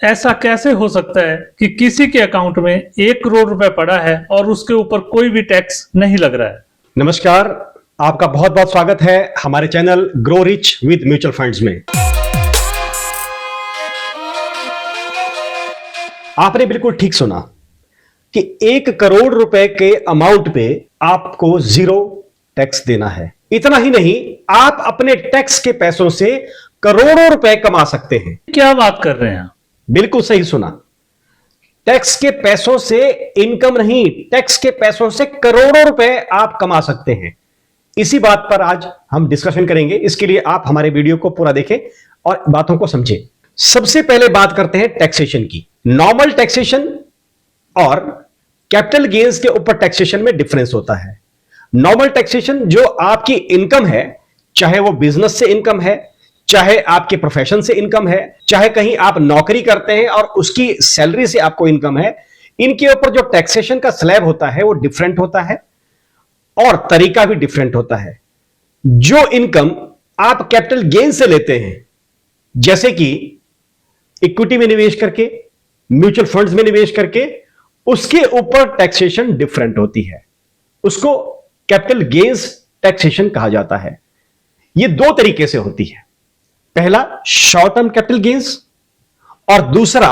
ऐसा कैसे हो सकता है कि किसी के अकाउंट में 1 करोड़ रुपए पड़ा है और उसके ऊपर कोई भी टैक्स नहीं लग रहा है। नमस्कार, आपका बहुत बहुत स्वागत है हमारे channel grow rich with mutual funds में। आपने बिल्कुल ठीक सुना कि 1 करोड़ रुपए के अमाउंट पे आपको 0 टैक्स देना है। इतना ही नहीं, आप अपने टैक्स के पैसों से करोड़ों रुपए कमा सकते हैं। क्या बात कर रहे हैं? बिल्कुल सही सुना। टैक्स के पैसों से इनकम नहीं, टैक्स के पैसों से करोड़ों रुपए आप कमा सकते हैं। इसी बात पर आज हम डिस्कशन करेंगे। इसके लिए आप हमारे वीडियो को पूरा देखें और बातों को समझें। सबसे पहले बात करते हैं टैक्सेशन की। नॉर्मल टैक्सेशन और कैपिटल गेन्स के ऊपर टैक्सेशन में डिफरेंस होता है। नॉर्मल टैक्सेशन जो आपकी इनकम है, चाहे वो बिजनेस से इनकम है, चाहे आपके प्रोफेशन से इनकम है, चाहे कहीं आप नौकरी करते हैं और उसकी सैलरी से आपको इनकम है, इनके ऊपर जो टैक्सेशन का स्लैब होता है वो डिफरेंट होता है और तरीका भी डिफरेंट होता है। जो इनकम आप कैपिटल गेन से लेते हैं, जैसे कि इक्विटी में निवेश करके, म्यूचुअल फंड्स में निवेश करके, उसके ऊपर टैक्सेशन डिफरेंट होती है। उसको कैपिटल गेन्स टैक्सेशन कहा जाता है। यह 2 तरीके से होती है। पहला शॉर्ट टर्म कैपिटल गेन्स और दूसरा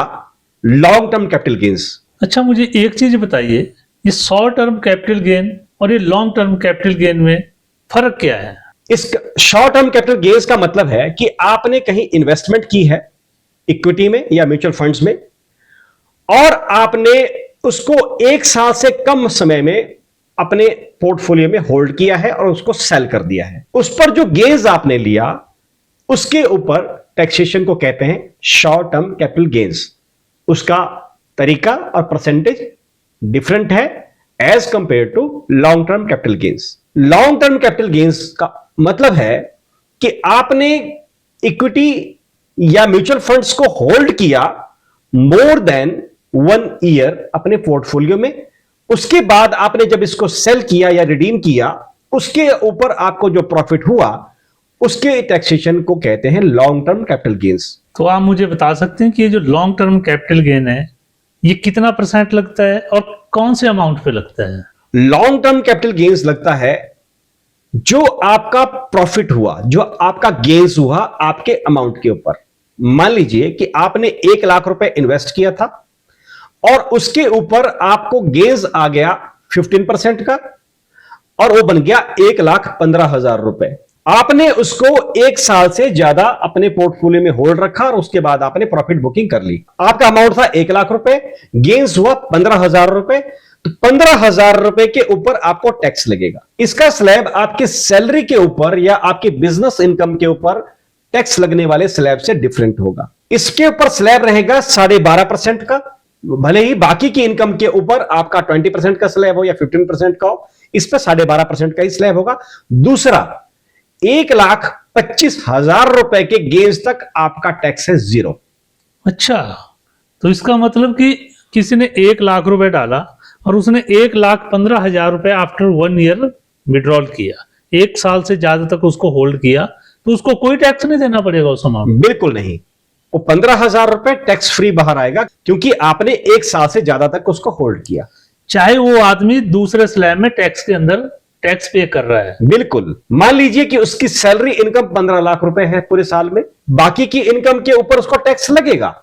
लॉन्ग टर्म कैपिटल गेन्स। अच्छा, मुझे एक चीज बताइए, ये शॉर्ट टर्म कैपिटल गेन और ये लॉन्ग टर्म कैपिटल गेन में फर्क क्या है? इस शॉर्ट टर्म कैपिटल गेन्स का मतलब है कि आपने कहीं इन्वेस्टमेंट की है इक्विटी में या म्यूचुअल फंड्स में, और आपने उसको 1 साल से कम समय में अपने पोर्टफोलियो में होल्ड किया है और उसको सेल कर दिया है। उस पर जो गेन्स आपने लिया, उसके ऊपर टैक्सेशन को कहते हैं शॉर्ट टर्म कैपिटल गेन्स। उसका तरीका और परसेंटेज डिफरेंट है as compare to long term capital gains. Long term capital gains का मतलब है कि आपने इक्विटी या म्यूचुअल फंड्स को होल्ड किया मोर देन 1 ईयर अपने पोर्टफोलियो में। उसके बाद आपने जब इसको सेल किया या रिडीम किया, उसके ऊपर आपको जो प्रॉफिट हुआ, उसके टैक्सेशन को कहते हैं लॉन्ग टर्म कैपिटल गेन्स। तो आप मुझे बता सकते हैं कि ये जो लॉन्ग टर्म कैपिटल गेन है, ये कितना % लगता है और कौन से अमाउंट पे लगता है? लॉन्ग टर्म कैपिटल गेन्स लगता है जो आपका प्रॉफिट हुआ, जो आपका गेन्स हुआ आपके अमाउंट के ऊपर। मान लीजिए कि आपने 1 लाख रुपए इन्वेस्ट किया था और उसके ऊपर आपको गेन्स आ गया 15% का, और वो बन गया 1,15,000 रुपए। आपने उसको 1 साल से ज्यादा अपने पोर्टफोलियो में होल्ड रखा और उसके बाद आपने प्रॉफिट बुकिंग कर ली। आपका अमाउंट था 1 लाख रुपए, गेन्स हुआ 15,000 रुपए, तो 15,000 रुपए के ऊपर आपको टैक्स लगेगा। इसका स्लैब आपके सैलरी के ऊपर या आपके बिजनेस इनकम के ऊपर टैक्स लगने वाले स्लैब से डिफरेंट होगा। इसके ऊपर स्लैब रहेगा 12.5% का, भले ही बाकी की इनकम के ऊपर आपका 20% का स्लैब हो या 15% का हो, इस पर 12.5% का ही स्लैब होगा। दूसरा, 1,25,000 रुपए के गेन्स तक आपका टैक्स है 0। अच्छा, तो इसका मतलब कि किसी ने 1 लाख रुपए डाला और उसने 1,15,000 रुपए आफ्टर 1 ईयर विड्रॉल किया, 1 साल से ज्यादा तक उसको होल्ड किया, तो उसको कोई टैक्स नहीं देना पड़ेगा उस अमाउंट? बिल्कुल नहीं। वो 15,000 रुपए टैक्स फ्री बाहर आएगा, क्योंकि आपने 1 साल से ज्यादा तक उसको होल्ड किया। चाहे वो आदमी दूसरे स्लैब में टैक्स के अंदर टैक्स पे कर रहा है। बिल्कुल। मान लीजिए कि उसकी सैलरी इनकम 15 लाख रुपए है पूरे साल में, बाकी की इनकम के ऊपर उसको टैक्स लगेगा,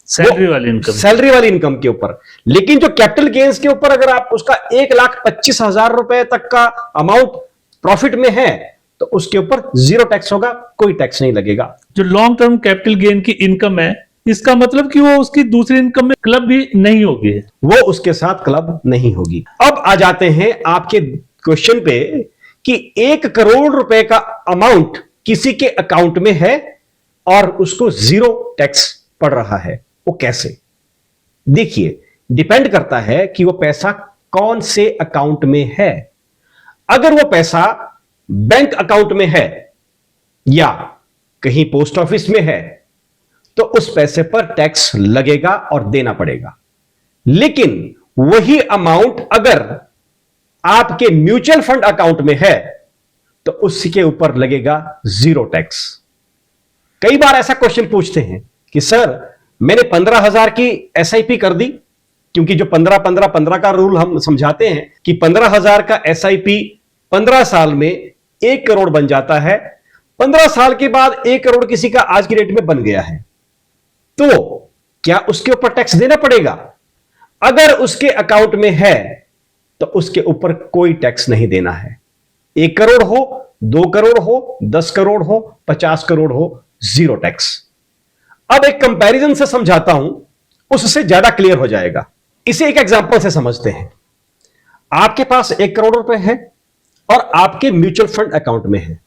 सैलरी वाली इनकम, सैलरी वाली इनकम के ऊपर। लेकिन जो कैपिटल गेन्स के ऊपर अगर आप उसका 1,25,000 रुपए तक का अमाउंट प्रॉफिट में है, तो उसके ऊपर 0 टैक्स होगा, कोई टैक्स नहीं लगेगा। जो लॉन्ग टर्म कैपिटल गेन की इनकम है, इसका मतलब कि वो उसकी दूसरी इनकम में क्लब भी नहीं होगी, वो उसके साथ क्लब नहीं होगी। अब आ जाते हैं आपके क्वेश्चन पे कि 1 करोड़ रुपए का अमाउंट किसी के अकाउंट में है और उसको 0 टैक्स पड़ रहा है, वो कैसे? देखिए, डिपेंड करता है कि वो पैसा कौन से अकाउंट में है। अगर वो पैसा बैंक अकाउंट में है या कहीं पोस्ट ऑफिस में है, तो उस पैसे पर टैक्स लगेगा और देना पड़ेगा। लेकिन वही अमाउंट अगर आपके म्यूचुअल फंड अकाउंट में है, तो उसके ऊपर लगेगा 0 टैक्स। कई बार ऐसा क्वेश्चन पूछते हैं कि सर, मैंने 15,000 की SIP कर दी, क्योंकि जो 15-15-15 का रूल हम समझाते हैं कि 15,000 का SIP 15 साल में 1 करोड़ बन जाता है। 15 साल के बाद 1 करोड़ किसी का आज की डेट में बन गया है, तो क्या उसके ऊपर टैक्स देना पड़ेगा? अगर उसके अकाउंट में है तो उसके ऊपर कोई टैक्स नहीं देना है। 1 करोड़ हो, 2 करोड़ हो, 10 करोड़ हो, 50 करोड़ हो, जीरो टैक्स। अब एक कंपैरिजन से समझाता हूं, उससे ज्यादा क्लियर हो जाएगा। इसे एक एग्जांपल से समझते हैं। आपके पास 1 करोड़ रुपए है और आपके म्यूचुअल फंड अकाउंट में है।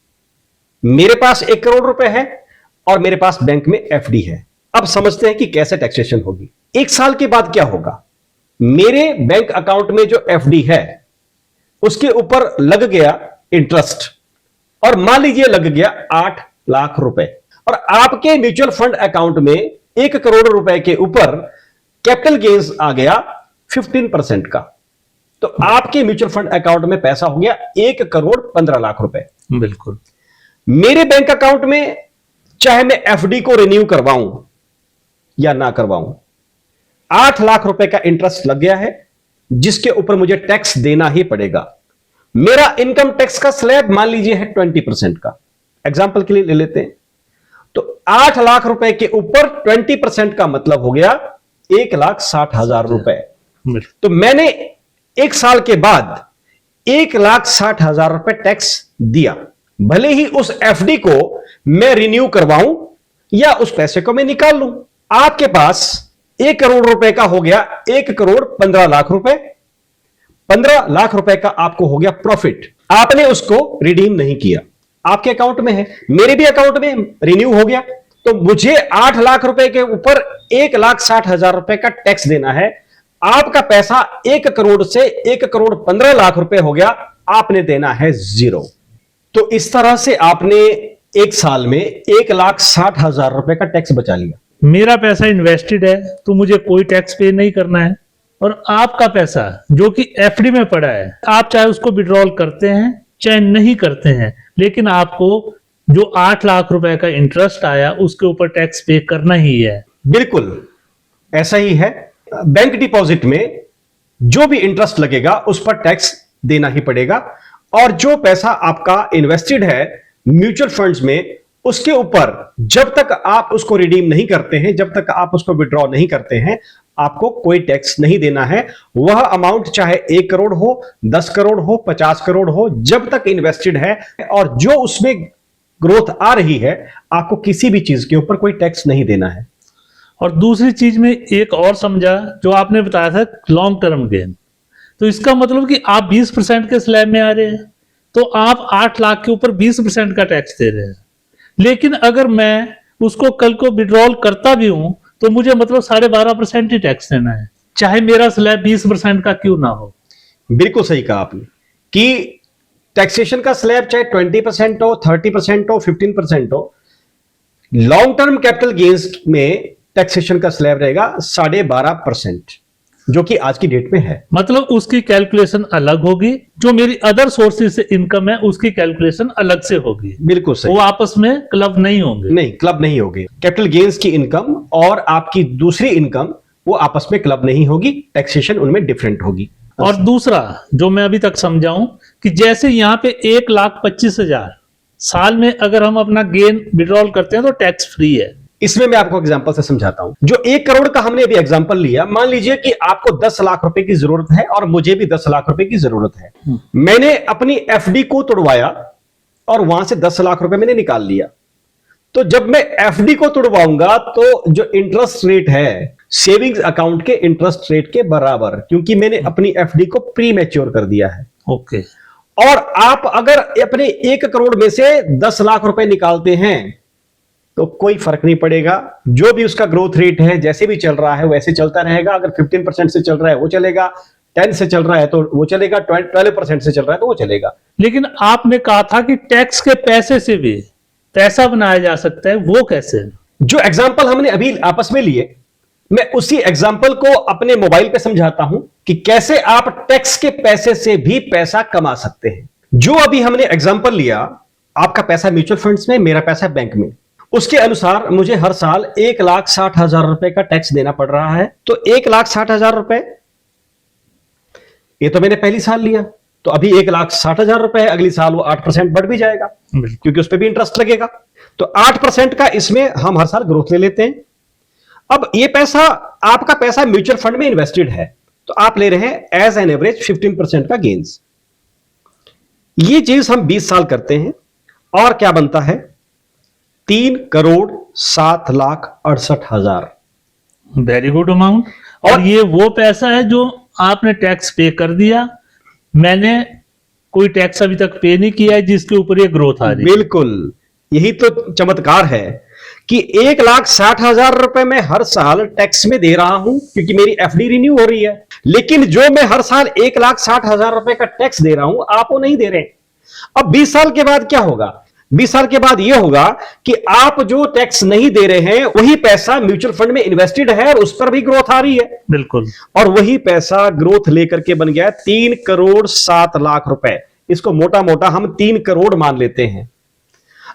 मेरे पास 1 करोड़ रुपए है और मेरे पास बैंक में FD है। अब समझते हैं कि कैसे टैक्सेशन होगी। 1 साल के बाद क्या होगा? मेरे बैंक अकाउंट में जो FD है उसके ऊपर लग गया इंटरेस्ट, और मान लीजिए लग गया 8 लाख रुपए, और आपके म्यूचुअल फंड अकाउंट में 1 करोड़ रुपए के ऊपर कैपिटल गेन्स आ गया 15% का, तो आपके म्यूचुअल फंड अकाउंट में पैसा हो गया 1 करोड़ 15 लाख रुपए। बिल्कुल। मेरे बैंक अकाउंट में चाहे मैं FD को रिन्यू करवाऊं या ना करवाऊं, 8 लाख रुपए का इंटरेस्ट लग गया है, जिसके ऊपर मुझे टैक्स देना ही पड़ेगा। मेरा इनकम टैक्स का स्लैब मान लीजिए है 20% का, एग्जांपल के लिए ले लेते हैं। तो 8 लाख रुपए के ऊपर 20% का मतलब हो गया 1,60,000 रुपए। तो मैंने 1 साल के बाद 1,60,000 रुपए टैक्स दिया, भले ही उस FD को मैं रिन्यू करवाऊं या उस पैसे को मैं निकाल लूं। आपके पास 1 करोड़ रुपए का हो गया 1 करोड़ 15 लाख रुपए। 15 लाख रुपए का आपको हो गया प्रॉफिट। आपने उसको रिडीम नहीं किया, आपके अकाउंट में है, मेरे भी अकाउंट में रिन्यू हो गया, तो मुझे 8 लाख रुपए के ऊपर 1,60,000 रुपए का टैक्स देना है। आपका पैसा 1 करोड़ से 1 करोड़ 15 लाख रुपए हो गया, आपने देना है 0। तो इस तरह से आपने 1 साल में 1,60,000 रुपए का टैक्स बचा लिया। मेरा पैसा इन्वेस्टेड है तो मुझे कोई टैक्स पे नहीं करना है, और आपका पैसा जो कि FD में पड़ा है, आप चाहे उसको विड्रॉल करते हैं चाहे नहीं करते हैं, लेकिन आपको जो 8 लाख रुपए का इंटरेस्ट आया उसके ऊपर टैक्स पे करना ही है। बिल्कुल ऐसा ही है। बैंक डिपॉजिट में जो भी इंटरेस्ट लगेगा उस पर टैक्स देना ही पड़ेगा, और जो पैसा आपका इन्वेस्टेड है म्यूचुअल फंड्स में, उसके ऊपर जब तक आप उसको रिडीम नहीं करते हैं, जब तक आप उसको विड्रॉ नहीं करते हैं, आपको कोई टैक्स नहीं देना है। वह अमाउंट चाहे 1 करोड़ हो, 10 करोड़ हो, 50 करोड़ हो, जब तक इन्वेस्टेड है और जो उसमें ग्रोथ आ रही है, आपको किसी भी चीज के ऊपर कोई टैक्स नहीं देना है। और दूसरी चीज में एक और समझा, जो आपने बताया था लॉन्ग टर्म गेन, तो इसका मतलब कि आप 20% के स्लैब में आ रहे हैं तो आप 8 लाख के ऊपर 20% का टैक्स दे रहे हैं। लेकिन अगर मैं उसको कल को विड्रॉल करता भी हूं तो मुझे मतलब 12.5% ही टैक्स देना है, चाहे मेरा स्लैब 20% का क्यों ना हो। बिल्कुल सही कहा आपने कि टैक्सेशन का स्लैब चाहे 20% हो, 30% हो, 15% हो, लॉन्ग टर्म कैपिटल गेन्स में टैक्सेशन का स्लैब रहेगा 12.5%, जो कि आज की डेट में है। मतलब उसकी कैलकुलेशन अलग होगी, जो मेरी अदर सोर्सेज से इनकम है उसकी कैलकुलेशन अलग से होगी। बिल्कुल सही। वो आपस में क्लब नहीं होंगे। नहीं, क्लब नहीं होगी। कैपिटल गेन्स की इनकम और आपकी दूसरी इनकम वो आपस में क्लब नहीं होगी, टैक्सेशन उनमें डिफरेंट होगी। और दूसरा जो मैं अभी तक समझाऊं कि जैसे यहाँ पे 1,25,000 साल में अगर हम अपना गेन विड्रॉल करते हैं तो टैक्स फ्री है। इसमें मैं आपको एग्जांपल से समझाता हूं। जो 1 करोड़ का हमने अभी एग्जांपल लिया, मान लीजिए कि आपको 10 लाख रुपए की जरूरत है और मुझे भी 10 लाख रुपए की जरूरत है। मैंने अपनी FD को तोड़वाया और वहां से 10 लाख रुपए मैंने निकाल लिया। तो जब मैं FD को तोड़वाऊंगा तो जो इंटरेस्ट रेट है सेविंग्स अकाउंट के इंटरेस्ट रेट के बराबर, क्योंकि मैंने अपनी FD को प्री मैच्योर कर दिया है। ओके। और आप अगर अपने 1 करोड़ में से 10 लाख रुपए निकालते हैं तो कोई फर्क नहीं पड़ेगा, जो भी उसका ग्रोथ रेट है जैसे भी चल रहा है वैसे चलता रहेगा। अगर 15% से चल रहा है वो चलेगा, 10 से चल रहा है तो वो चलेगा, 12% से चल रहा है तो वो चलेगा। लेकिन आपने कहा था कि टैक्स के पैसे से भी पैसा बनाया जा सकता है, वो कैसे? जो एग्जाम्पल हमने अभी आपस में लिए, मैं उसी एग्जाम्पल को अपने मोबाइल पे समझाता हूं कि कैसे आप टैक्स के पैसे से भी पैसा कमा सकते हैं। जो अभी हमने एग्जाम्पल लिया, आपका पैसा म्यूचुअल फंड्स में, मेरा पैसा बैंक में, उसके अनुसार मुझे हर साल 1,60,000 रुपए का टैक्स देना पड़ रहा है। तो 1,60,000 रुपए, ये तो मैंने पहली साल लिया, तो अभी 1,60,000 रुपए है, अगली साल वो 8% बढ़ भी जाएगा क्योंकि उस पर भी इंटरेस्ट लगेगा। तो 8% का इसमें हम हर साल ग्रोथ ले लेते हैं। अब ये पैसा, आपका पैसा म्यूचुअल फंड में इन्वेस्टेड है, तो आप ले रहे हैं एज एन एवरेज 15% का गेन्स। ये चीज हम 20 साल करते हैं और क्या बनता है, 3,07,68,000। Very good amount. और ये वो पैसा है जो आपने टैक्स पे कर दिया, मैंने कोई टैक्स अभी तक पे नहीं किया है, जिसके ऊपर ये ग्रोथ आ रही है। बिल्कुल, यही तो चमत्कार है कि 1,60,000 रुपए मैं हर साल टैक्स में दे रहा हूं क्योंकि मेरी एफडी रिन्यू हो रही है, लेकिन जो मैं हर साल 1,60,000 रुपए का टैक्स दे रहा हूं आप वो नहीं दे रहे। अब 20 साल के बाद क्या होगा, 20 साल के बाद यह होगा कि आप जो टैक्स नहीं दे रहे हैं वही पैसा म्यूचुअल फंड में इन्वेस्टेड है और उस पर भी ग्रोथ आ रही है। बिल्कुल। और वही पैसा ग्रोथ लेकर के बन गया 3,07,00,000 रुपए। इसको मोटा मोटा हम 3 करोड़ मान लेते हैं।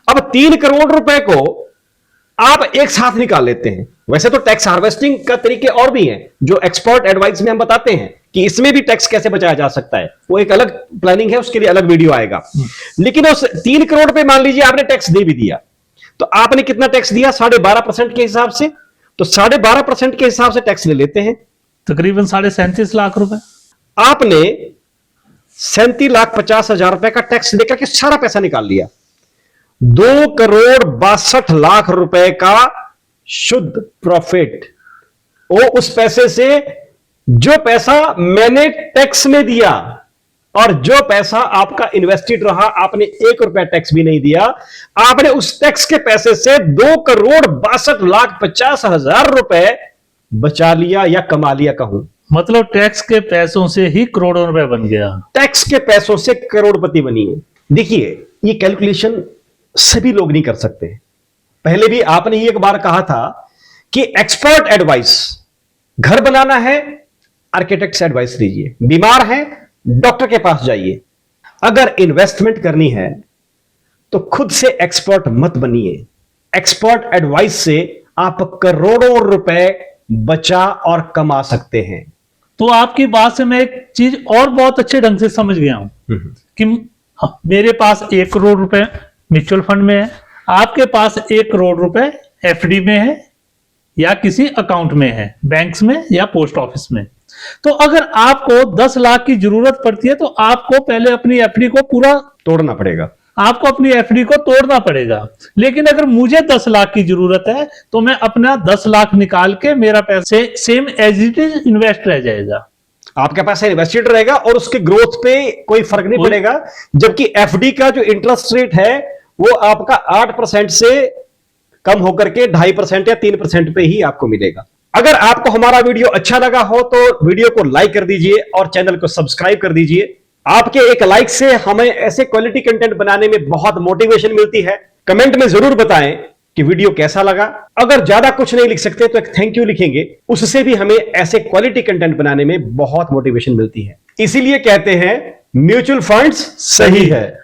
अब 3 करोड़ रुपए को आप एक साथ निकाल लेते हैं। वैसे तो टैक्स हार्वेस्टिंग का तरीके और भी हैं जो एक्सपर्ट एडवाइस में हम बताते हैं कि इसमें भी टैक्स कैसे बचाया जा सकता है, वो एक अलग प्लानिंग है, उसके लिए अलग वीडियो आएगा। लेकिन उस 3 करोड़ पे मान लीजिए आपने टैक्स दे भी दिया, तो आपने कितना टैक्स दिया, 12.5% के हिसाब से। तो 12.5% के हिसाब से टैक्स ले लेते हैं, तकरीबन 37.5 लाख रुपए। आपने 37,50,000 रुपए का टैक्स लेकर के सारा पैसा निकाल लिया। 2,62,00,000 रुपए का शुद्ध प्रॉफिट। वो उस पैसे से जो पैसा मैंने टैक्स में दिया और जो पैसा आपका इन्वेस्टेड रहा, आपने 1 रुपया टैक्स भी नहीं दिया, आपने उस टैक्स के पैसे से 2,62,50,000 रुपए बचा लिया या कमा लिया कहूं। मतलब टैक्स के पैसों से ही करोड़ों रुपए बन गया। टैक्स के पैसों से करोड़पति बनी है। देखिए, ये कैलकुलेशन सभी लोग नहीं कर सकते। पहले भी आपने एक बार कहा था कि एक्सपर्ट एडवाइस, घर बनाना है आर्किटेक्ट से एडवाइस लीजिए, बीमार है डॉक्टर के पास जाइए, अगर इन्वेस्टमेंट करनी है तो खुद से एक्सपर्ट मत बनिए। एक्सपर्ट एडवाइस से आप करोड़ों रुपए बचा और कमा सकते हैं। तो आपकी बात से मैं एक चीज और बहुत अच्छे ढंग से समझ गया हूं कि मेरे पास 1 करोड़ रुपए म्यूचुअल फंड में है, आपके पास 1 करोड़ रुपए एफडी में है या किसी अकाउंट में है, बैंक्स में या पोस्ट ऑफिस में। तो अगर आपको 10 लाख की जरूरत पड़ती है तो आपको पहले अपनी एफडी को पूरा तोड़ना पड़ेगा, आपको अपनी एफडी को तोड़ना पड़ेगा। लेकिन अगर मुझे 10 लाख की जरूरत है तो मैं अपना 10 लाख निकाल के मेरा पैसे same as it is invest रह जाएगा। आपके पास इन्वेस्टेड रहेगा और उसके ग्रोथ पे कोई फर्क नहीं पड़ेगा। जबकि एफडी का जो इंटरेस्ट रेट है वो आपका 8% से कम होकर के 2.5% या 3% पे ही आपको मिलेगा। अगर आपको हमारा वीडियो अच्छा लगा हो तो वीडियो को लाइक कर दीजिए और चैनल को सब्सक्राइब कर दीजिए। आपके एक लाइक से हमें ऐसे क्वालिटी कंटेंट बनाने में बहुत मोटिवेशन मिलती है। कमेंट में जरूर बताएं कि वीडियो कैसा लगा। अगर ज्यादा कुछ नहीं लिख सकते तो एक थैंक यू लिखेंगे, उससे भी हमें ऐसे क्वालिटी कंटेंट बनाने में बहुत मोटिवेशन मिलती है। इसीलिए कहते हैं म्यूचुअल फंड्स सही है।